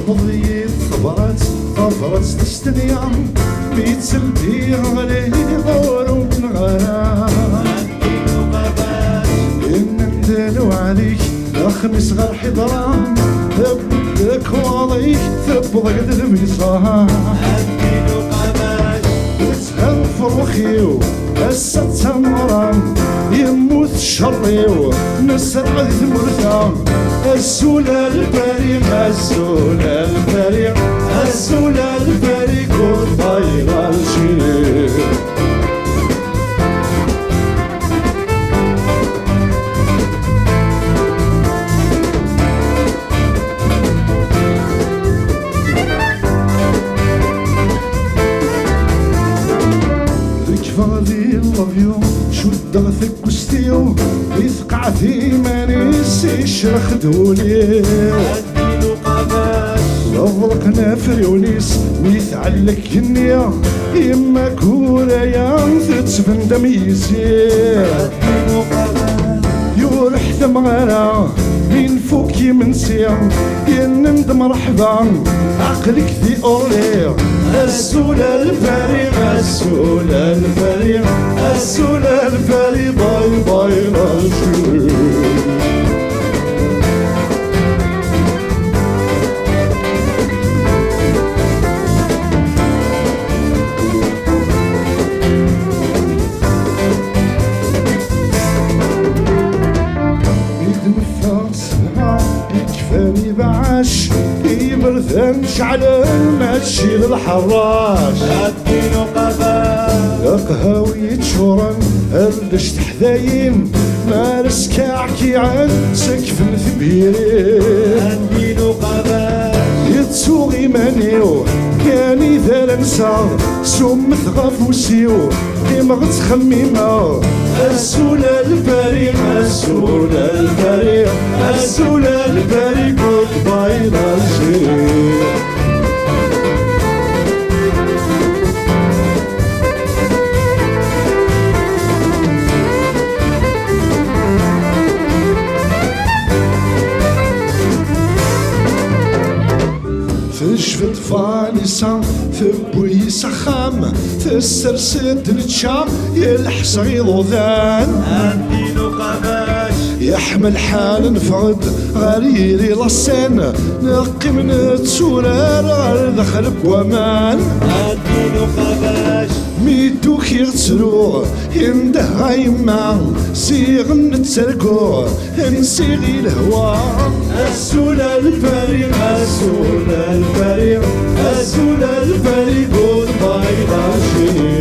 مضي ثبرت تستنيا بيتسلبي غلي غورو نغرام إن ندلو عليك خمس غير حضرام ثبتك واضيك ثبضك الميصام تسهل فروخيو هسا تمرام يموت شريو نسرع ثمرتام السولة الفريق السولة الفريق السولة الفريق والطير الشيء فاضي لافيو شو الضغثك وستيو يثقع في مانيس يشرخ دولي عديلو قباش لفرقنا فريونيس ويثعلك النية يما كورايا تتسفن دم يسير عديلو قباش يورح ثمغرا من فوق يمنسير ينند مرحبا عقلك ذي أولير السولة الفريق السولة الفريق السولة الفريق باي باي رشيد يكفاني بعاش يبرثن شعل المشي للحراش عدينو قباش قهاوي تشورن الدشت حذاين مارس كعكي عن سقف ثبيرين عدينو قباش يتسوغي مانيو كاني ذا نسار سم ثغافوسيو كيما غتخميمه السولة الفريق السولة الفريق السولة الفريق والبايض الشيء تشفت فانيسا ثبوي سخام تسرسد الشام يلحس غيضوذان عندينو قباش يحمل حال نفرد غريري للسن نقي من التسولار غير دخل بوامان عندينو قباش ميدوك يغتسلو ينده غيما سيغ نتسرقو نسيغي الهوا السولة الفريق السولة الفريق السولة الفريق والبايض الشيء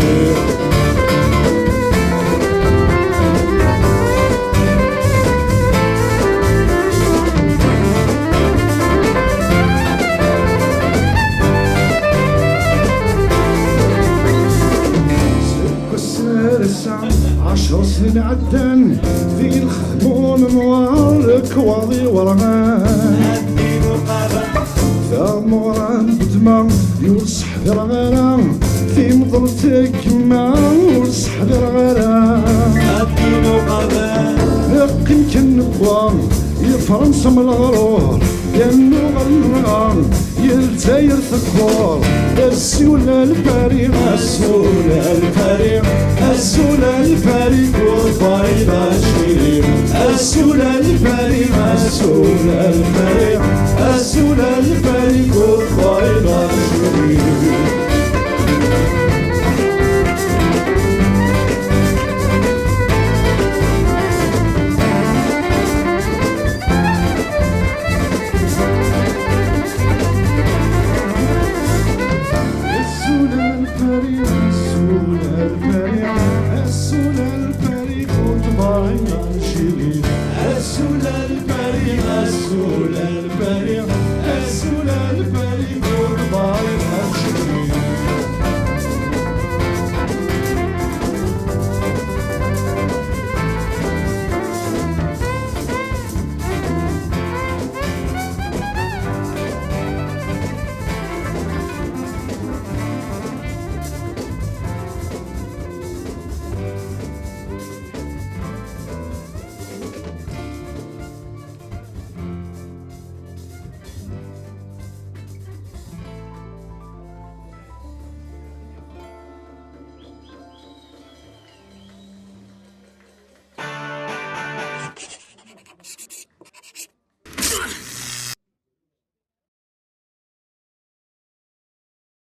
عشر سنين عدن في الخدمون نوارك واضي ورغان عدينو قباش ثموران بدما يوصح ذي رغران في مضرتك ما يوصح ذي رغران عدينو قباش يقيم كالنبوان يفرنسا من الغرور ينو غنغان يلتاير ثقور السولة الفريق السولة الفريق السولة الفريق والبايض الشيء السولة الفريق السولة الفريق السولة